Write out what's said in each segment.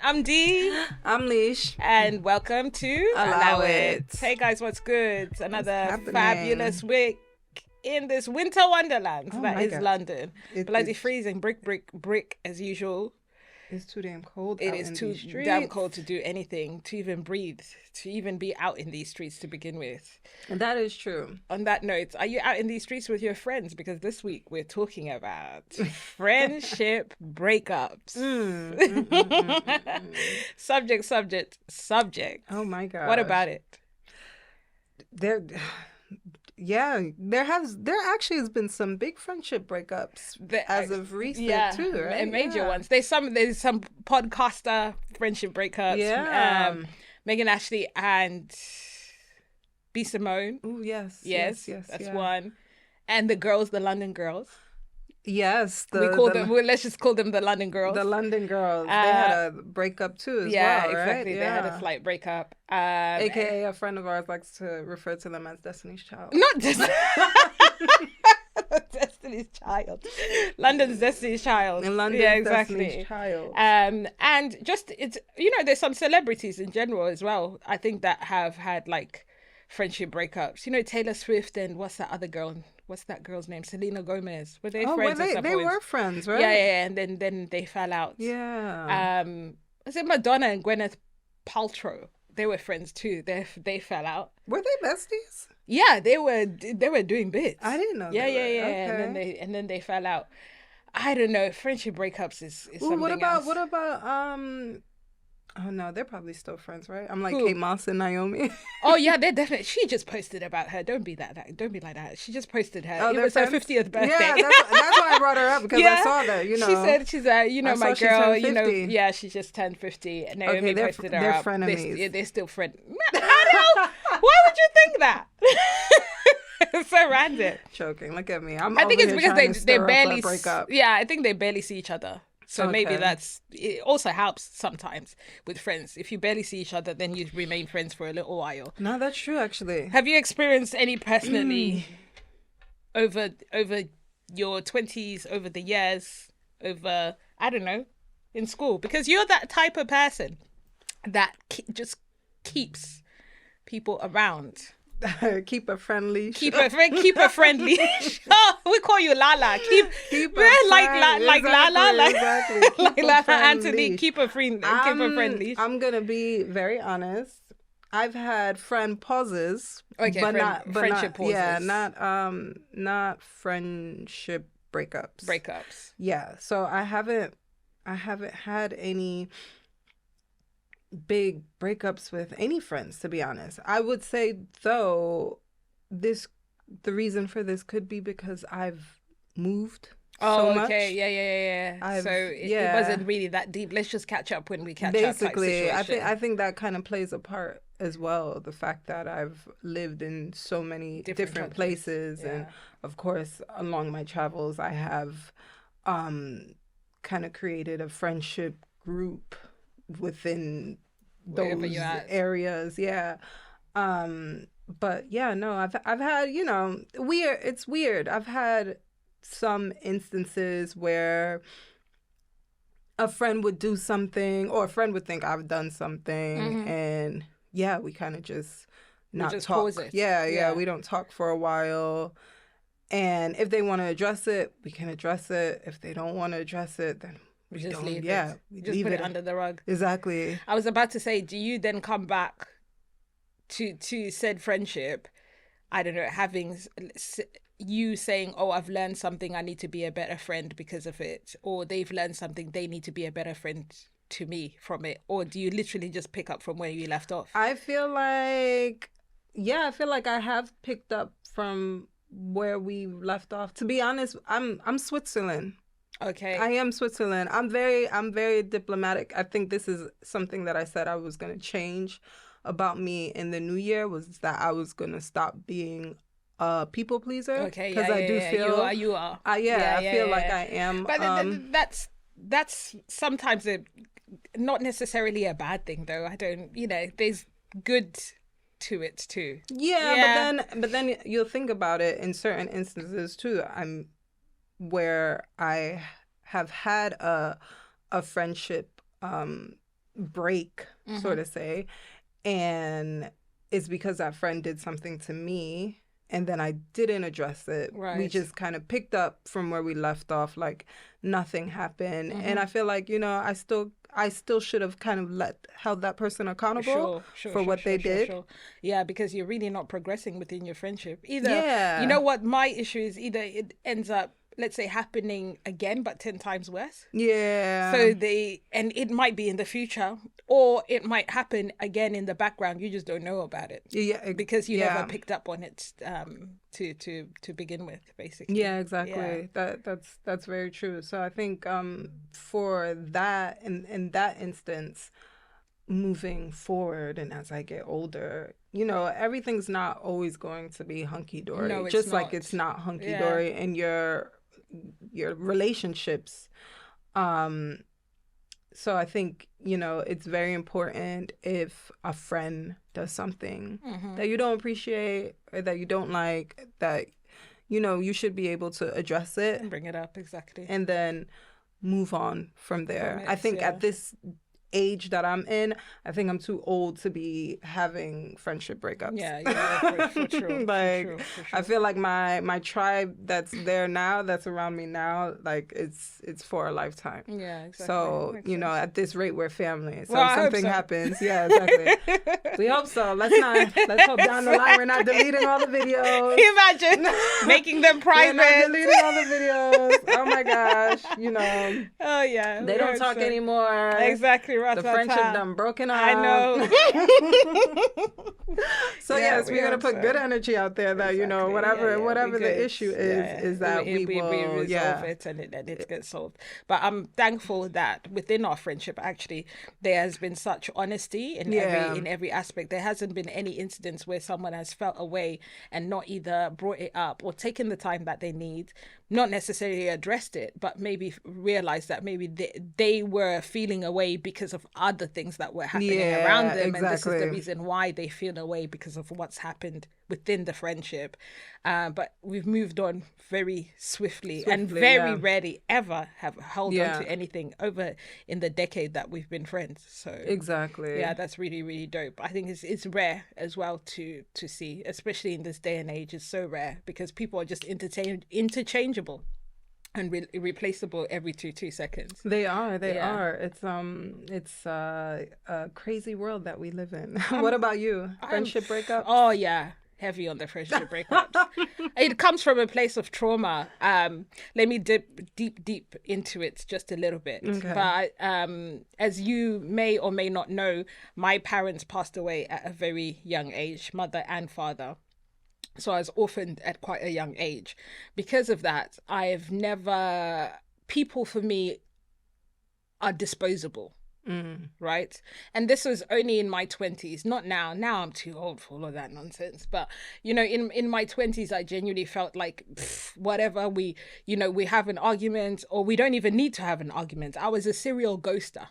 I'm Dee. I'm Leash. And welcome to Allow It. Hey guys, what's good? Another happening? fabulous week in this winter wonderland Oh that my is God. London. It Bloody is- freezing, brick as usual. It's too damn cold. It out is in too these damn streets. cold to do anything, to even breathe, to even be out in these streets to begin with. And that is true. On that note, are you out in these streets with your friends? Because this week we're talking about friendship breakups. Subject. Oh my God. What about it? There actually has been some big friendship breakups as of recent too, right? And major ones. There's some podcaster friendship breakups. Yeah. Megan Ashley and B. Simone. Oh yes. That's one. And the London girls. Yes. Let's just call them the London girls. The London girls. They had a breakup too as well, right? Exactly. They had a slight breakup. AKA a friend of ours likes to refer to them as Destiny's Child. Not just Destiny's Child. London's Destiny's Child. And London's Destiny's Child. And just it's there's some celebrities in general as well, I think, that have had like friendship breakups. Taylor Swift and what's that girl's name? Selena Gomez. Were they friends at some they point? were friends, right? Yeah, and then they fell out. Yeah. Was it Madonna and Gwyneth Paltrow? They were friends too. They fell out. Were they besties? Yeah, they were doing bits. I didn't know. Yeah. Okay. And then they fell out. I don't know. Friendship breakups is something else. What about Oh no, they're probably still friends, right? I'm like Who? Kate Moss and Naomi. Oh yeah, they're definitely. She just posted about her. Don't be like that. She just posted her. Oh, it was friends? her 50th birthday. Yeah, that's why I brought her up, because I saw that. She said she's I my saw she girl. turned 50. Yeah, she just turned 50. And Naomi posted her they're up. frenemies. They're still friends. I know. Why would you think that? It's so random. Joking. Look at me. I think it's because they barely break up. Yeah, I think they barely see each other. So maybe Okay. it also helps sometimes with friends. If you barely see each other, then you remain friends for a little while. No, that's true actually. Have you experienced any personally over your 20s, over the years, over, I don't know, in school? Because you're that type of person that just keeps people around. Keep a friendly. Keep a friendly. Oh, we call you Lala. Keep like Lala, exactly. like Keep a Lala friend Anthony. leash. Keep a friendly. I'm gonna be very honest. I've had friend pauses, Okay, friendship pauses. Yeah, not friendship breakups. Yeah, so I haven't had any big breakups with any friends, to be honest. I would say though, the reason for this could be because I've moved so much. Yeah. It wasn't really that deep. Let's just catch up when we catch up. Basically, Type situation. I think that kind of plays a part as well. The fact that I've lived in so many different countries. places, and of course, along my travels, I have kind of created a friendship group within Wherever those you're at. areas. Yeah. But yeah, no, I've had, it's weird. I've had some instances where a friend would do something, or a friend would think I've done something, and we kind of just not just talk. pause it. Yeah, we don't talk for a while. And if they want to address it, we can address it. If they don't want to address it, then We just leave yeah, it. we Just leave put it under the rug. Exactly. I was about to say, do you then come back to said friendship? I don't know, having you saying, "Oh, I've learned something. I need to be a better friend because of it," or they've learned something. They need to be a better friend to me from it. Or do you literally just pick up from where you left off? I feel like I have picked up from where we left off. To be honest, I'm Switzerland. Okay. I am Switzerland. I'm very diplomatic. I think this is something that I said I was going to change about me in the new year, was that I was going to stop being a people pleaser. Okay, because I do feel you are. I feel like I am. But that's sometimes not necessarily a bad thing, though. I don't, there's good to it too. Yeah. But then you'll think about it in certain instances too. Where I have had a friendship break, sort of say, and it's because that friend did something to me and then I didn't address it. Right. We just kind of picked up from where we left off, like nothing happened. And I feel like, I still should have kind of held that person accountable for what they did. Sure. Yeah, because you're really not progressing within your friendship. Either, Yeah. you know what, my issue is either it ends up, let's say, happening again, but 10 times worse. Yeah. So and it might be in the future, or it might happen again in the background. You just don't know about it. Yeah. Because you never picked up on it to begin with, basically. Yeah, exactly. Yeah. That's very true. So I think for that, in that instance, moving forward and as I get older, everything's not always going to be hunky-dory. No, it's just not. like it's not hunky-dory in your relationships. So I think, it's very important if a friend does something that you don't appreciate or that you don't like, that, you should be able to address it. And bring it up, exactly. And then move on from there. I think at this age that I'm in, I think I'm too old to be having friendship breakups. Yeah, for true. For sure. I feel like my tribe that's there now, that's around me now, like it's for a lifetime. Yeah, exactly. So, at this rate, we're family. So well, if something happens, yeah, exactly. We hope so. Let's hope down the line we're not deleting all the videos. Imagine making them private. We're not deleting all the videos. Oh my gosh, Oh yeah. They don't talk anymore. Exactly. The friendship done broken up. I know. So yes, we're gonna put good energy out there that whatever the issue is that we will resolve it and it gets solved. But I'm thankful that within our friendship, actually, there has been such honesty in every aspect. There hasn't been any incidents where someone has felt away and not either brought it up or taken the time that they need, not necessarily addressed it, but maybe realized that maybe they were feeling away because of other things that were happening around them. Exactly. And this is the reason why they feel away, because of what's happened within the friendship. But we've moved on very swiftly and very rarely ever have held on to anything over in the decade that we've been friends. So exactly. Yeah, that's really, really dope. I think it's rare as well to see, especially in this day and age. It's so rare because people are just interchangeable and replaceable every 2 seconds. They are. It's a crazy world that we live in. What about you? Friendship breakup? Oh yeah, heavy on the friendship breakups. It comes from a place of trauma. Let me dip deep into it just a little bit. Okay. But as you may or may not know, my parents passed away at a very young age, mother and father. So I was orphaned at quite a young age. Because of that, people for me are disposable, right? And this was only in my 20s, not now. Now I'm too old for all of that nonsense. But, in my 20s, I genuinely felt like, whatever, we have an argument, or we don't even need to have an argument. I was a serial ghoster.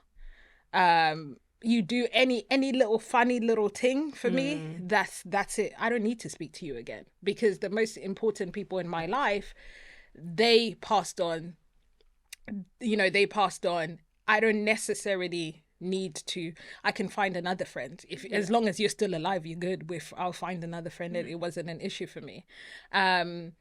You do any little funny little thing for me, that's it. I don't need to speak to you again, because the most important people in my life, they passed on. I don't necessarily need to. I can find another friend. As long as you're still alive, you're good. I'll find another friend. It wasn't an issue for me. And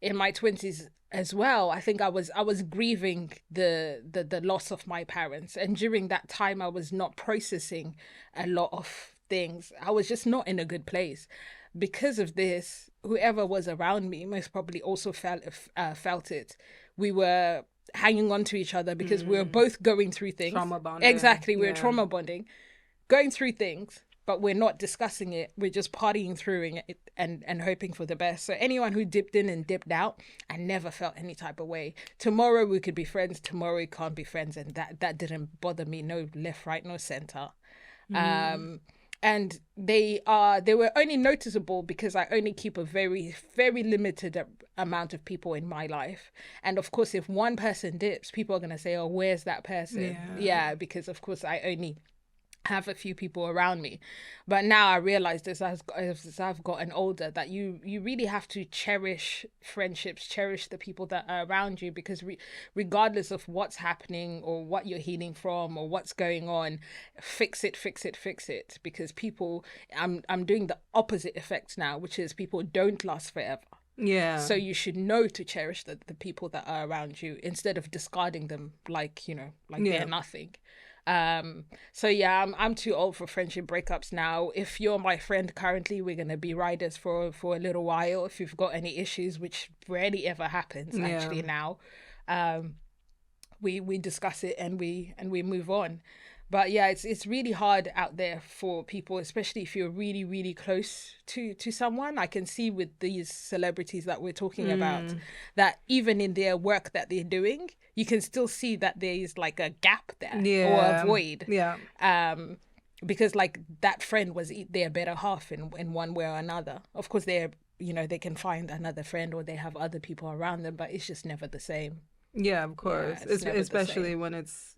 in my 20s as well, I think I was grieving the loss of my parents, and during that time I was not processing a lot of things. I was just not in a good place. Because of this, whoever was around me most probably also felt it. We were hanging on to each other because we were both going through things. Trauma bonding. Exactly, we were trauma bonding, going through things, but we're not discussing it. We're just partying through it and hoping for the best. So anyone who dipped in and dipped out, I never felt any type of way. Tomorrow we could be friends, tomorrow we can't be friends, and that didn't bother me, no left, right, no center. And they were only noticeable because I only keep a very, very limited amount of people in my life. And of course, if one person dips, people are going to say, oh, where's that person? Yeah, because of course I have a few people around me. But now I realize as I've gotten older that you really have to cherish friendships, cherish the people that are around you, because regardless of what's happening or what you're healing from or what's going on, fix it, fix it, fix it. Because people, I'm doing the opposite effect now, which is people don't last forever. Yeah. So you should know to cherish the people that are around you instead of discarding them like, like they're nothing. So yeah, I'm too old for friendship breakups now. If you're my friend currently, we're gonna be riders for a little while. If you've got any issues, which rarely ever happens actually now, we discuss it and we move on. But yeah, it's really hard out there for people, especially if you're really, really close to someone. I can see with these celebrities that we're talking about that even in their work that they're doing, you can still see that there's like a gap there or a void. Yeah. Because like that friend was their better half in one way or another. Of course, they can find another friend or they have other people around them, but it's just never the same. Yeah, of course. Yeah, especially when it's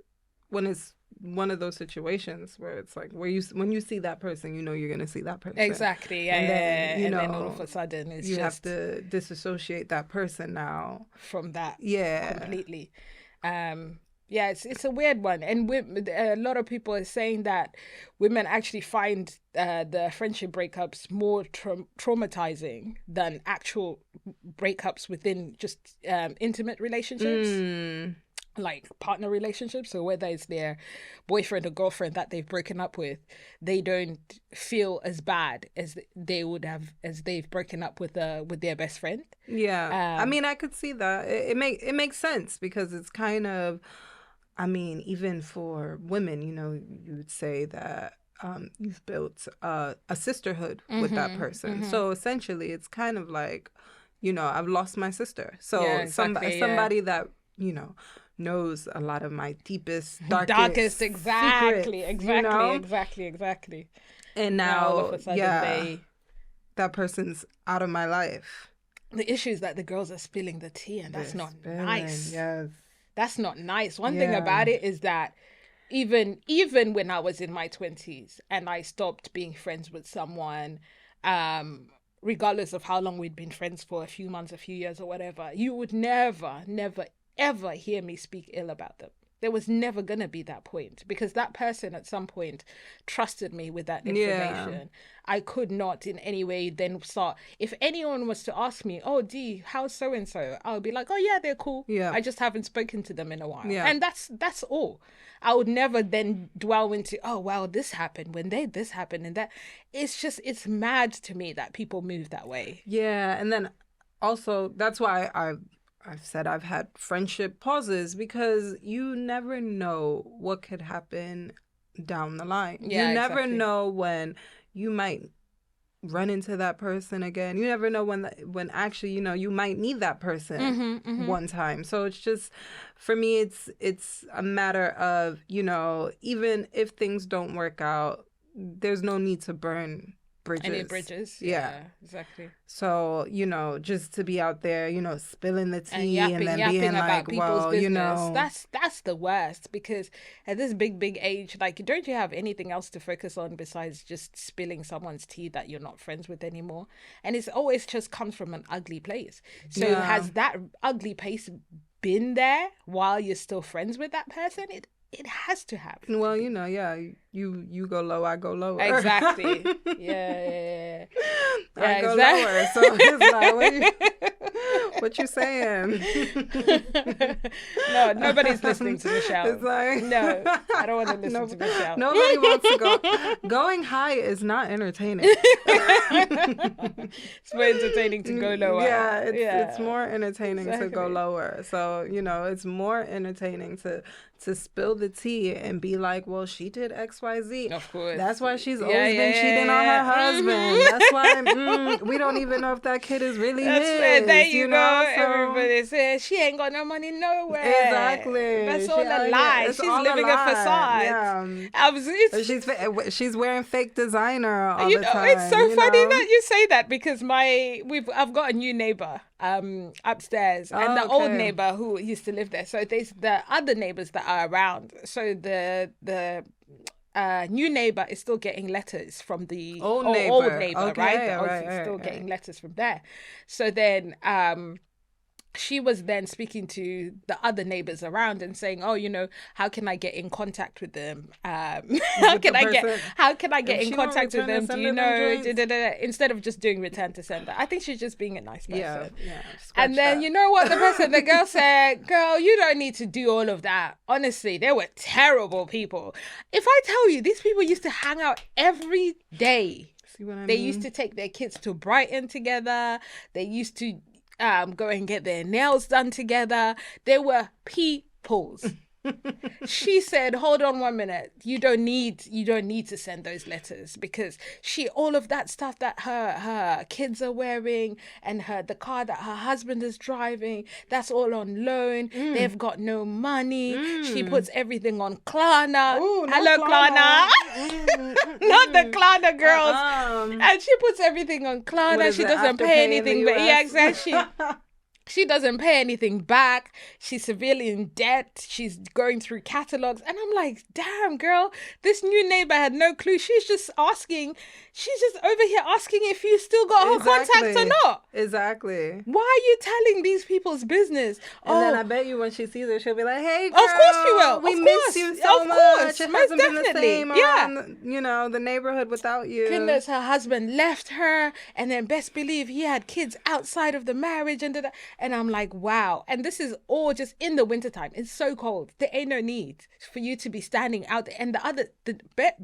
one of those situations where it's like when you see that person, you're going to see that person. Exactly. Yeah. And then all of a sudden it's have to disassociate that person now from that. Yeah. Completely. Yeah, it's a weird one. And a lot of people are saying that women actually find the friendship breakups more traumatizing than actual breakups within just intimate relationships. Like partner relationships, so whether it's their boyfriend or girlfriend that they've broken up with, they don't feel as bad as they would have as they've broken up with their best friend. Yeah. I mean, I could see that. It makes sense because it's kind of, I mean, even for women, you would say that you've built a sisterhood with that person. So essentially it's kind of like, I've lost my sister. So somebody that, knows a lot of my deepest, darkest exactly, secrets, exactly. And now all of a sudden that person's out of my life. The issue is that the girls are spilling the tea, and that's not nice. Yes. That's not nice. One thing about it is that even when I was in my 20s and I stopped being friends with someone, regardless of how long we'd been friends for, a few months, a few years or whatever, you would never, ever hear me speak ill about them. There was never going to be that point because that person at some point trusted me with that information. Yeah. I could not in any way then start. If anyone was to ask me, oh, Dee, how's so-and-so? I'll be like, oh, yeah, they're cool. Yeah. I just haven't spoken to them in a while. Yeah. And that's all. I would never then dwell into, oh, well, this happened when this happened and that. It's mad to me that people move that way. Yeah. And then also that's why I've said I've had friendship pauses because you never know what could happen down the line. Yeah, you never know when you might run into that person again. You never know when actually, you might need that person one time. So it's just, for me, it's a matter of, even if things don't work out, there's no need to burn bridges. Any bridges? Yeah, exactly. So, just to be out there, spilling the tea and then being like, well, business. That's the worst because at this big age, like, don't you have anything else to focus on besides just spilling someone's tea that you're not friends with anymore? And it's always just comes from an ugly place. So has that ugly place been there while you're still friends with that person? It has to happen. Well, you go low, I go lower. Exactly. Yeah. I go lower. So it's like, what you saying? No, nobody's listening to Michelle. It's like, no, I don't want to listen to Michelle. Nobody wants to go. Going high is not entertaining. It's more entertaining to go lower. Yeah, it's more entertaining to go lower. So, it's more entertaining to spill the tea and be like, well, she did XYZ. Of course. That's why she's always been cheating on her husband. That's why we don't even know if that kid is really his. There you go. So, everybody says she ain't got no money nowhere. Exactly. That's all a lie. She's living a facade. Yeah. She's wearing fake designer all the time. It's so funny that you say that because I've got a new neighbor upstairs and the old neighbor who used to live there. So there's the other neighbors that are around. So the new neighbor is still getting letters from the Old old neighbor. neighbor, Okay, right? The right, is still right, getting right. letters from there. So then she was then speaking to the other neighbors around and saying, "Oh, how can I get in contact with them? With the person, how can I get if in she don't contact with return and them? Do send you her them know?" joints. Instead of just doing return to sender. I think she's just being a nice Yeah, person. yeah. And Scratch then that. you know what the girl said, "Girl, you don't need to do all of that. Honestly, they were terrible people. If I tell you, these people used to hang out every day. See what I They mean? used to take their kids to Brighton together. They used to go and get their nails done together. They were peoples." She said, "Hold on 1 minute. You don't need to send those letters because all of that stuff that her kids are wearing and the car that her husband is driving, that's all on loan. They've got no money. She puts everything on Klarna." Ooh, no Hello, Klarna. Not the Klarna girls. And she puts everything on What Klarna. is She it, doesn't Afterpay pay in the anything, but yeah, US? exactly. She doesn't pay anything back. She's severely in debt. She's going through catalogs. And I'm like, damn, girl, this new neighbor had no clue. She's just over here asking if you still got her contacts or not. Exactly. Why are you telling these people's business? And then I bet you when she sees her, she'll be like, "Hey, girl, of course she will. We Of miss course. you so Of much. course. It Most hasn't been the definitely. same Yeah. around, the neighborhood without you." Goodness, her husband left her, and then best believe he had kids outside of the marriage, and I'm like, wow. And this is all just in the wintertime. It's so cold. There ain't no need for you to be standing out there. And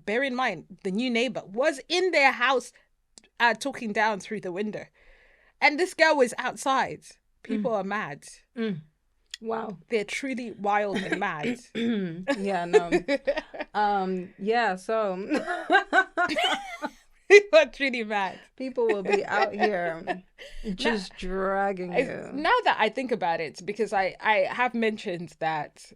bear in mind, the new neighbor was in their house talking down through the window, and this girl was outside. People are mad. Wow. They're truly wild and mad. Yeah, no. Yeah, so People are truly mad. people will be out here just dragging you. Now that I think about it, because I have mentioned that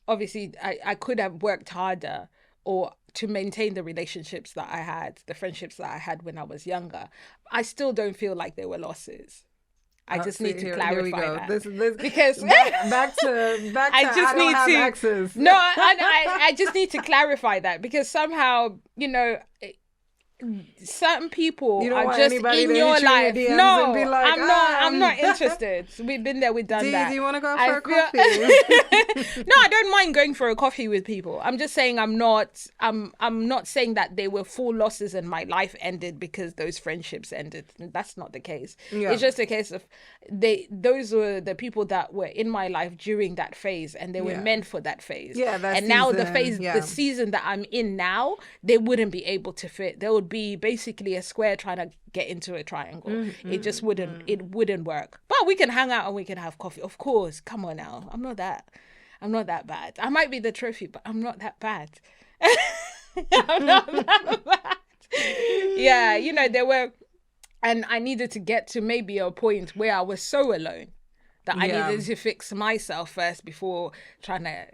obviously I could have worked harder or to maintain the relationships that I had, the friendships that I had when I was younger. I still don't feel like they were losses. I just need to clarify here we go. that. This Because back to I just don't need have to exes. No, I just need to clarify that because somehow, certain people You don't are want just anybody in to your hit you in life. your DMs No, and be like, I'm not interested. We've been there, we've done Dee, that. do you want to go out I for a feel- coffee? No, I don't mind going for a coffee with people. I'm just saying I'm not saying that they were full losses and my life ended because those friendships ended. That's not the case. Yeah. It's just a case of those were the people that were in my life during that phase and they were Yeah. meant for that phase. Yeah, that and now the season, phase yeah. the season that I'm in now, they wouldn't be able to fit. There would be basically a square trying to get into a triangle. It just wouldn't it wouldn't work. But we can hang out and we can have coffee. Of course. Come on now. I'm not that bad. I might be the trophy, but I'm not that bad. I'm not that bad. Yeah, there were, and I needed to get to maybe a point where I was so alone that I Yeah. needed to fix myself first before trying to,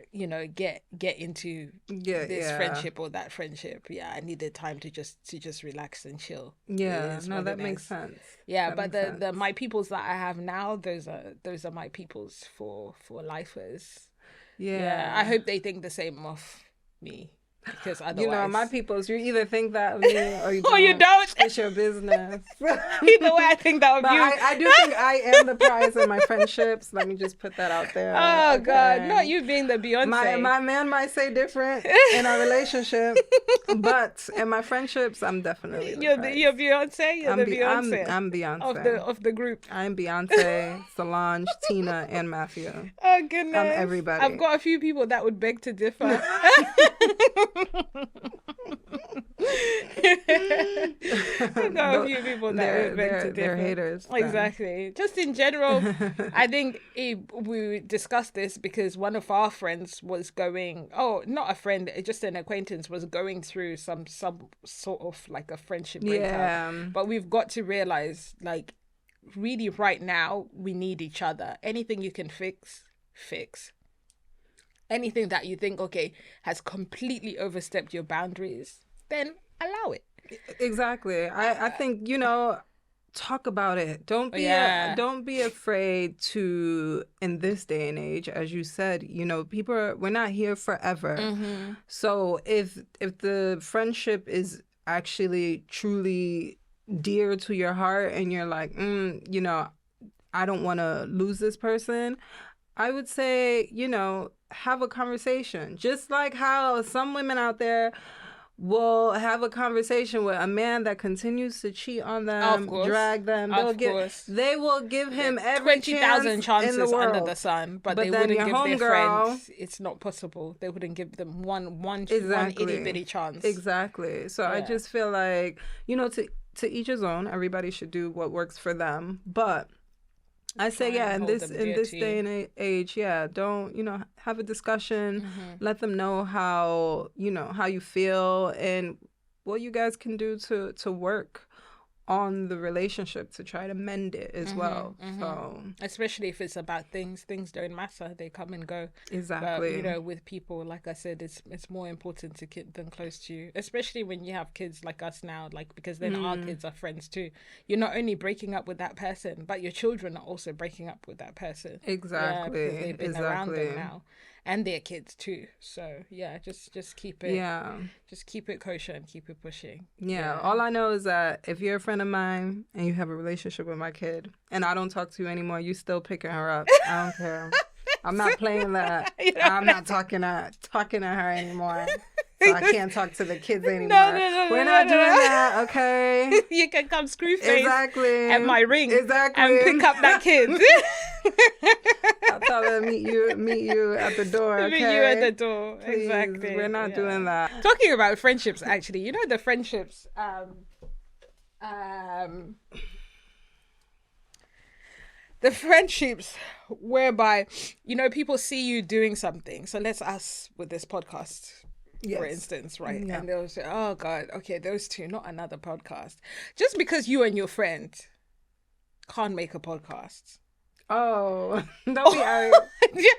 get into this friendship or that friendship. Yeah, I needed time to just relax and chill. Yeah, It is no, what that it makes is. sense. Yeah, That but makes the sense. my peoples that I have now, those are my peoples for lifers. Yeah, I hope they think the same of me because otherwise, My peoples, you either think that of me or you don't. Or you don't. It's your business. Either way, I think that of But you. I do think I am the prize in my friendships. Let me just put that out there. Oh God, okay? not you being the Beyonce. My man might say different in our relationship, but in my friendships, I'm definitely the prize. You're Beyonce. You're the Beyonce I'm Beyonce. of the group. I'm Beyonce, Solange, Tina, and Matthew. Oh goodness, I'm everybody. I've got a few people that would beg to differ. I've got a few people that would beg to differ. They're haters. then. Exactly. Just in general, I think we discussed this because one of our friends was going. Oh, not a friend, just an acquaintance was going through some sort of like a friendship breakup. Yeah. But we've got to realize, like, really, right now we need each other. Anything you can fix. Anything that you think, okay, has completely overstepped your boundaries, then allow it. Exactly. I think, talk about it. Don't be Yeah. don't be afraid to, in this day and age, as you said, you know, we're not here forever. Mm-hmm. So if the friendship is actually truly dear to your heart and you're like, you know, I don't want to lose this person, I would say, you know, have a conversation. Just like how some women out there will have a conversation with a man that continues to cheat on Of them, course. drag them. Of course. They will give him every 20,000 chance in the chances under world. the sun, but they then wouldn't your give their homegirl, friends. It's not possible. They wouldn't give them one exactly, itty bitty chance. Exactly. So I just feel like, you know, to each his own. Everybody should do what works for them. But I say, Try and in hold this them dear to day you. and age, don't, you know, have a discussion, let them know how, you know, how you feel and what you guys can do to work on the relationship to try to mend it as well. So Especially if it's about things don't matter. They come and go. exactly. But, you know, with people, like I said, it's more important to keep them close to you, especially when you have kids like us now, like, because then our kids are friends too. You're not only breaking up with that person, but your children are also breaking up with that person. Exactly. Yeah, because they've been around them now. And their kids too. So yeah, just keep it. Yeah. Just keep it kosher and keep it pushing. Yeah. All I know is that if you're a friend of mine and you have a relationship with my kid and I don't talk to you anymore, you still picking her up. I don't care. I'm not playing that. I'm not talking to her anymore. So I can't talk to the kids anymore. No, We're not doing that, okay? You can come screw face Exactly. at my ring Exactly. and pick up that kid. I'll tell her meet you at the door, okay? Meet you at the door. Please, Exactly. we're not doing that. Talking about friendships, actually, you know the friendships the friendships whereby, you know, people see you doing something. So let's us with this podcast, for instance, right? Yeah. And they'll say, oh God, okay, those two, not another podcast. Just because you and your friend can't make a podcast. Oh, don't be arrogant. You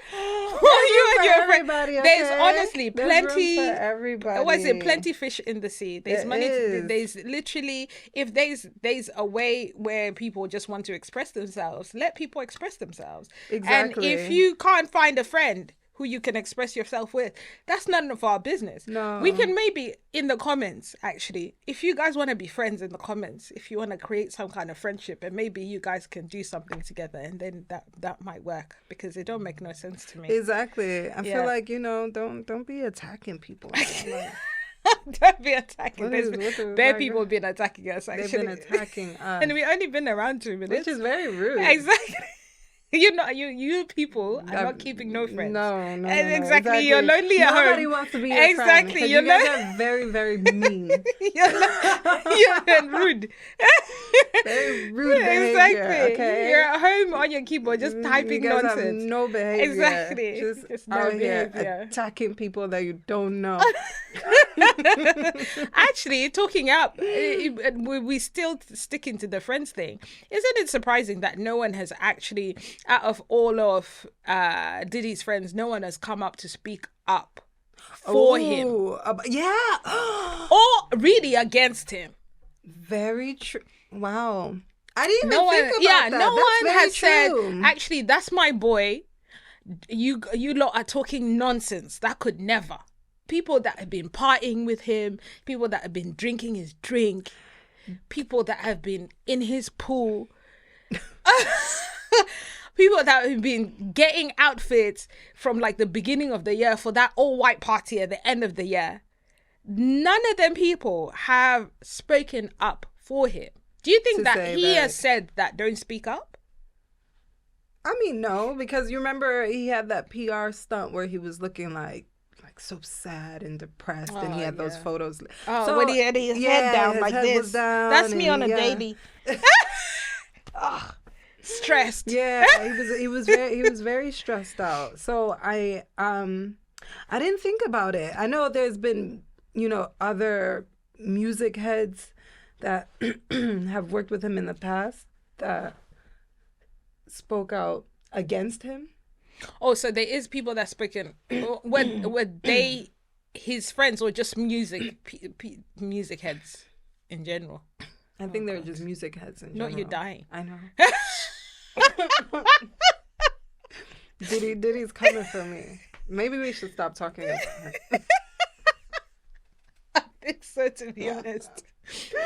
and your friend. Okay? There's honestly There's plenty. room for everybody. What is it? Plenty fish in the sea. There's There money. is. There's literally, if there's a way where people just want to express themselves, let people express themselves. Exactly. And if you can't find a friend who you can express yourself with, that's none of our business. No. We can maybe in the comments, actually, if you guys want to be friends in the comments, if you want to create some kind of friendship, and maybe you guys can do something together, and then that might work, because it don't make no sense to me. Exactly. I feel like, you know, don't be attacking people. Like, don't be attacking. Bare People have been attacking us, actually. They've been attacking us. And we've only been around 2 minutes. Which is very rude. Exactly. You people are not keeping no friends. No. Exactly. You're lonely at home. Nobody wants to be your friend. Exactly. You guys are very, very mean. You're rude. Very rude behavior. Exactly. Okay. You're at home on your keyboard just typing you guys nonsense. Have no behavior. Exactly. Just no out behavior. here attacking people that you don't know. Actually, talking up, we still sticking to the friends thing. Isn't it surprising that no one has actually, out of all of Diddy's friends, no one has come up to speak up for him? Yeah. Or really against him. Very true. Wow. I didn't even think about that. No one has true. said, actually, that's my boy. You lot are talking nonsense. That could never. People that have been partying with him, people that have been drinking his drink, people that have been in his pool, people that have been getting outfits from like the beginning of the year for that all white party at the end of the year. None of them people have spoken up for him. Do you think that he has said that don't speak up? I mean, no, because you remember he had that PR stunt where he was looking like so sad and depressed, and he had those photos. So, when he had his head down like this. That's me on a daily. Stressed. Yeah, he was very stressed out. So I didn't think about it. I know there's been, you know, other music heads that have worked with him in the past that spoke out against him. Oh, so there is people that spoken. Were they his friends or just music heads in general? I think they're just music heads in general. Not you dying. I know. Diddy's coming for me. Maybe we should stop talking about her. I think so, to be honest.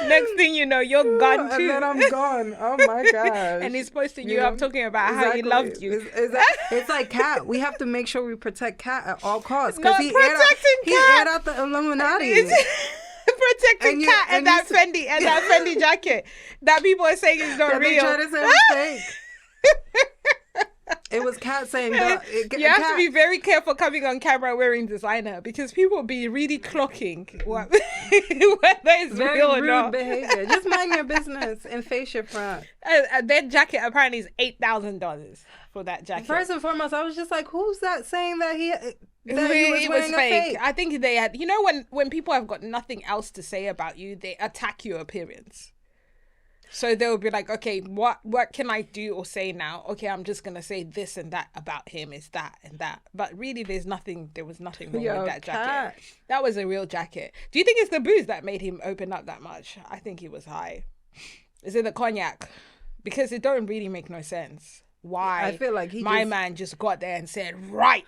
Next thing you know, you're gone too. And then I'm gone. Oh my gosh. And he's posting you up talking about how he loved you. It's like Cat. We have to make sure we protect Cat at all costs. Not Because he aired out the Illuminati. Protecting Cat and that Fendi jacket that people are saying is not real. They try to say it's fake. It was Cat saying that. You have to be very careful coming on camera wearing designer because people be really clocking whether it's very real or rude not. Behavior. Just mind your business and face your front. That jacket apparently is $8,000 for that jacket. First and foremost, I was just like, who's that saying that he was fake. fake? I think they had, you know, when people have got nothing else to say about you, they attack your appearance. So they'll be like, okay, what can I do or say now? Okay, I'm just going to say this and that about him is that and that. But really, there was nothing wrong with that jacket. That was a real jacket. Do you think it's the booze that made him open up that much? I think he was high. Is it the cognac? Because it don't really make no sense. Why I feel like man just got there and said, right.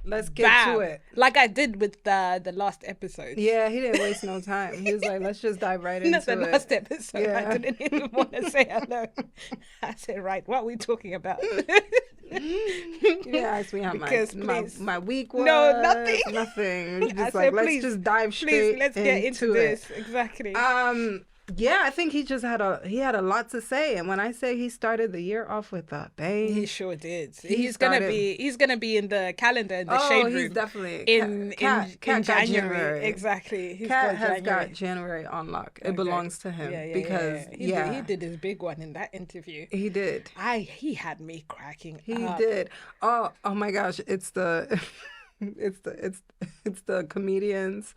Let's get to it. Like I did with the last episode. Yeah, he didn't waste no time. He was like, let's just dive right into it. The last episode. Yeah. I didn't even want to say hello. I said, right, what are we talking about? You didn't ask me how my week was. No, nothing. Nothing. Just I like, said, let's just dive straight let's get into this. Exactly. Yeah, I think he had a lot to say, and when I say he started the year off with a bang, he sure did. He's gonna be in the calendar in the shade room. He's definitely in January. Exactly. Cat has got January on lock. It belongs to him because he did his big one in that interview. He did. He had me cracking. He up. did. Oh my gosh! It's the it's the comedians.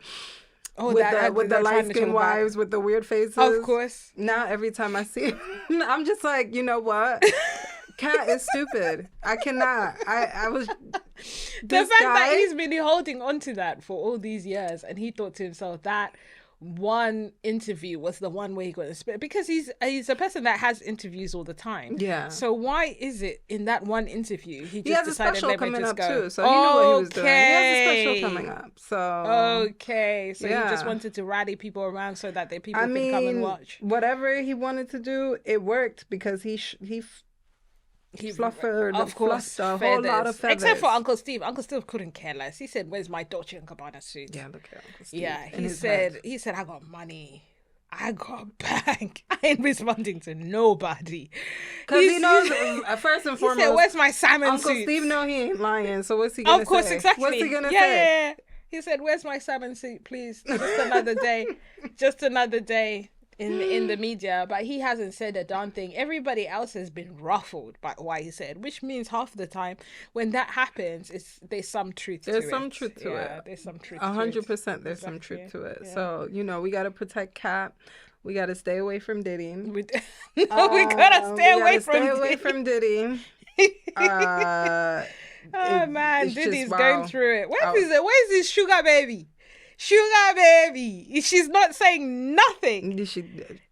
Oh, with the light-skinned wives with the weird faces. Of course. Now every time I see it, I'm just like, you know what? Cat is stupid. I cannot. I was. The fact that he's been holding on to that for all these years, and he thought to himself that one interview was the one way he got inspired, because he's a person that has interviews all the time. Yeah. So why is it in that one interview he has decided a special coming up go? too, so he knew what he was doing. He has a special coming up. So he just wanted to rally people around so that people can come and watch. Whatever he wanted to do, it worked because he fluffed a whole lot of feathers. Except for Uncle Steve. Uncle Steve couldn't care less. He said, "Where's my Dolce & Gabbana suit?" Yeah, look at Uncle Steve. Yeah, he said, "I got money. I got bank. I ain't responding to nobody." Because he knows, first and foremost, he said, "Where's my salmon Uncle suit?" Steve know he ain't lying, so what's he going to say? Of course, exactly. What's he going to say? Yeah. He said, "Where's my salmon suit, please? Just another day. Just another day." In the media, but he hasn't said a darn thing. Everybody else has been ruffled by what he said, which means half the time when that happens, there's some truth to it. There's some truth to it. There's some truth 100% there's some truth to it. Yeah. So, we got to protect Cat. We got to stay away from Diddy. We gotta stay away from Diddy. Man, Diddy's going through it. Where's his sugar baby? Sugar baby. She's not saying nothing.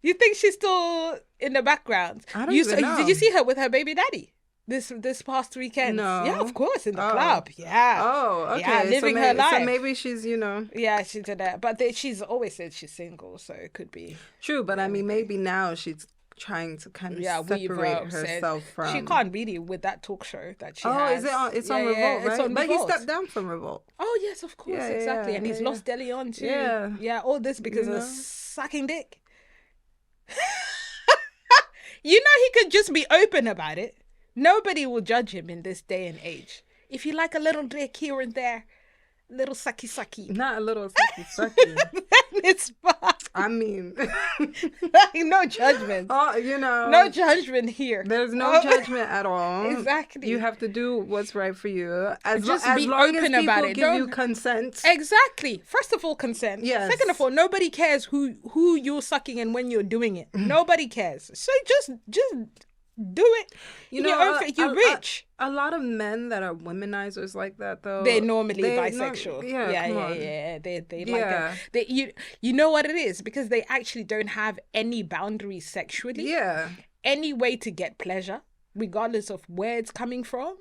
You think she's still in the background? I don't even know. Did you see her with her baby daddy this past weekend? No. Yeah, of course, in the club. Yeah. Oh, okay. Yeah, living her life. So maybe she's, Yeah, she did that. But she's always said she's single, so it could be. True, but I mean, maybe now she's trying to kind of separate herself from. She can't really with that talk show that she has. Oh, is it on? It's on Revolt, right? On but Revolt. He stepped down from Revolt. Oh yes, of course, exactly. And he's lost Dionne too. Yeah. All this because of sucking dick. He could just be open about it. Nobody will judge him in this day and age. If you like a little dick here and there, little sucky. Not a little sucky. It's fine. I mean, no judgment. No judgment here. There's no judgment at all. Exactly. You have to do what's right for you. As Just long be as open people about it. give you consent. Exactly. First of all, consent. Yes. Second of all, nobody cares who you're sucking and when you're doing it. Nobody cares. So just do it. You You're rich. A lot of men that are womanizers like that, though, They're normally bisexual. Come on. They like you know what it is, because they actually don't have any boundaries sexually. Yeah. Any way to get pleasure, regardless of where it's coming from,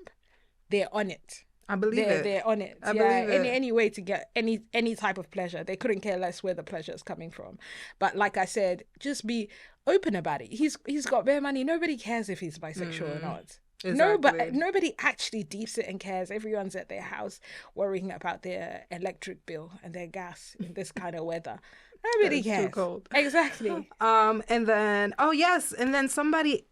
they're on it. I believe it. They're on it. I believe it. Any way to get any type of pleasure. They couldn't care less where the pleasure is coming from. But like I said, just be open about it. He's got bare money. Nobody cares if he's bisexual or not. Exactly. Nobody actually deeps it and cares. Everyone's at their house worrying about their electric bill and their gas in this kind of weather. Nobody cares. Too cold. Exactly. And then somebody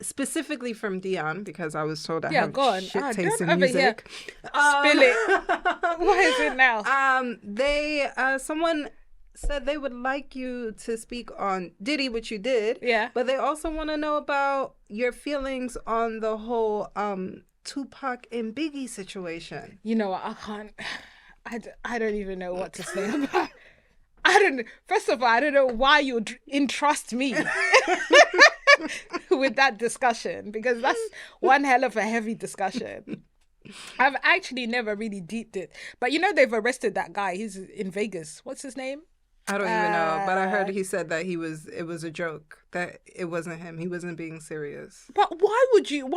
specifically from Dionne, because I was told I have shit taste in music. Spill it. What is it now? Someone said they would like you to speak on Diddy, which you did. Yeah. But they also want to know about your feelings on the whole Tupac and Biggie situation. You know, I don't even know what to say about. First of all, I don't know why you entrust me with that discussion, because that's one hell of a heavy discussion. I've actually never really deeped it. But you know, they've arrested that guy. He's in Vegas. What's his name? I don't even know, but I heard he said that it was a joke, that it wasn't him. He wasn't being serious. But why would you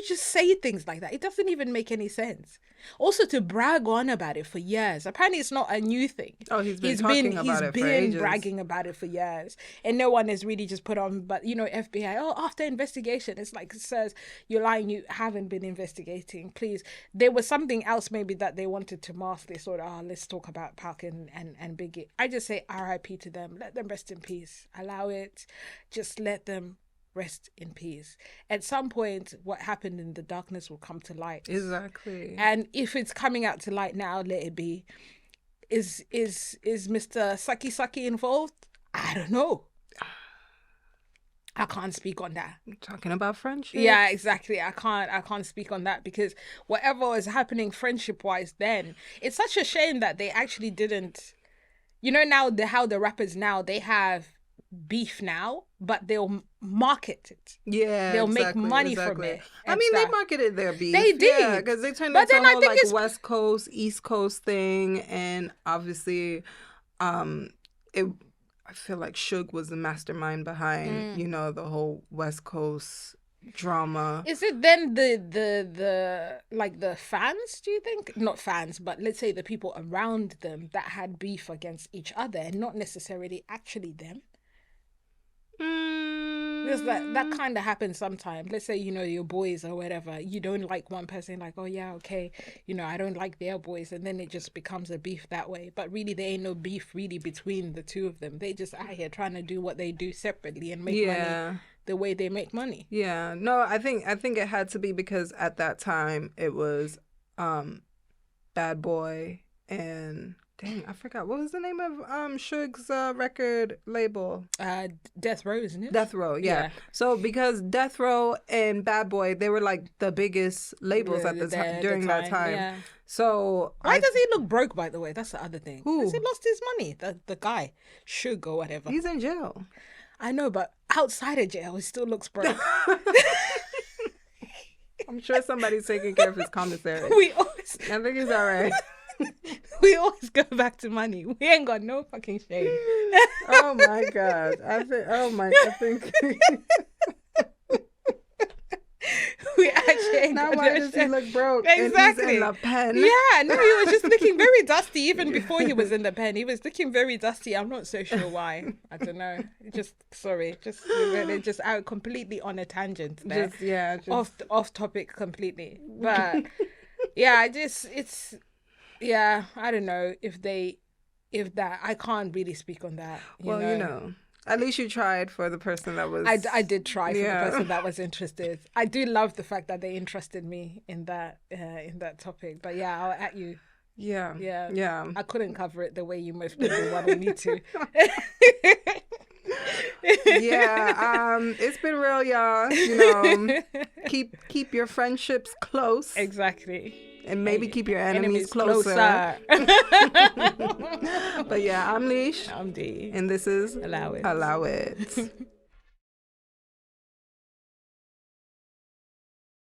just say things like that? It doesn't even make any sense. Also, to brag on about it for years. Apparently, it's not a new thing. Oh, he's been talking about it for ages. He's been bragging about it for years. And no one has really just put on, but, you know, FBI, after investigation. It's like, sirs, you're lying. You haven't been investigating. Please. There was something else maybe that they wanted to mask. They sort of, let's talk about Pac and Biggie. I just say RIP to them. Let them rest in peace. Allow it. Just let them rest in peace. At some point, what happened in the darkness will come to light. Exactly. And if it's coming out to light now, let it be. Is Mr. Saki involved? I don't know. I can't speak on that. You're talking about friendship. Yeah, exactly. I can't speak on that, because whatever was happening friendship wise then, it's such a shame that they actually didn't. You know, now how the rappers now, they have beef now, but they'll market it. Yeah, they'll make money from it. I mean, they marketed their beef. They did, because they turned into a whole like West Coast, East Coast thing, and obviously, I feel like Suge was the mastermind behind you know, the whole West Coast drama. Is it then the like the fans, do you think? Not fans, but let's say the people around them that had beef against each other, and not necessarily actually them? Because that kind of happens sometimes. Let's say, you know, your boys or whatever, you don't like one person, like, oh yeah, okay, you know, I don't like their boys, and then it just becomes a beef that way. But really, there ain't no beef really between the two of them. They just out here trying to do what they do separately and make money the way they make money. Yeah, no, I think it had to be because at that time it was Bad Boy and dang, I forgot, what was the name of Suge's record label? Death Row, isn't it? Death Row, yeah. So because Death Row and Bad Boy, they were like the biggest labels at the time during that time. Yeah. So why does he look broke, by the way? That's the other thing. Who? Because he lost his money. The guy, Suge or whatever. He's in jail. I know, but outside of jail, he still looks broke. I'm sure somebody's taking care of his commissary. I think he's all right. We always go back to money. We ain't got no fucking shame. Oh my God. I think we actually ain't now got why no does shame. he look broke? Exactly. And he's in the pen. Yeah, no, he was just looking very dusty even before he was in the pen. He was looking very dusty. I'm not so sure why. I don't know. Just out completely on a tangent there. Off topic completely. But yeah, I don't know if that, I can't really speak on that. You know, at least you tried for the person that was. I did try for the person that was interested. I do love the fact that they interested me in that topic. But yeah, I'll at you. Yeah. I couldn't cover it the way you most people wanted me to. It's been real, y'all. You know, keep your friendships close. Exactly. And maybe keep your enemies closer. But yeah, I'm Leash. I'm Dee. And this is Allow It. Allow It.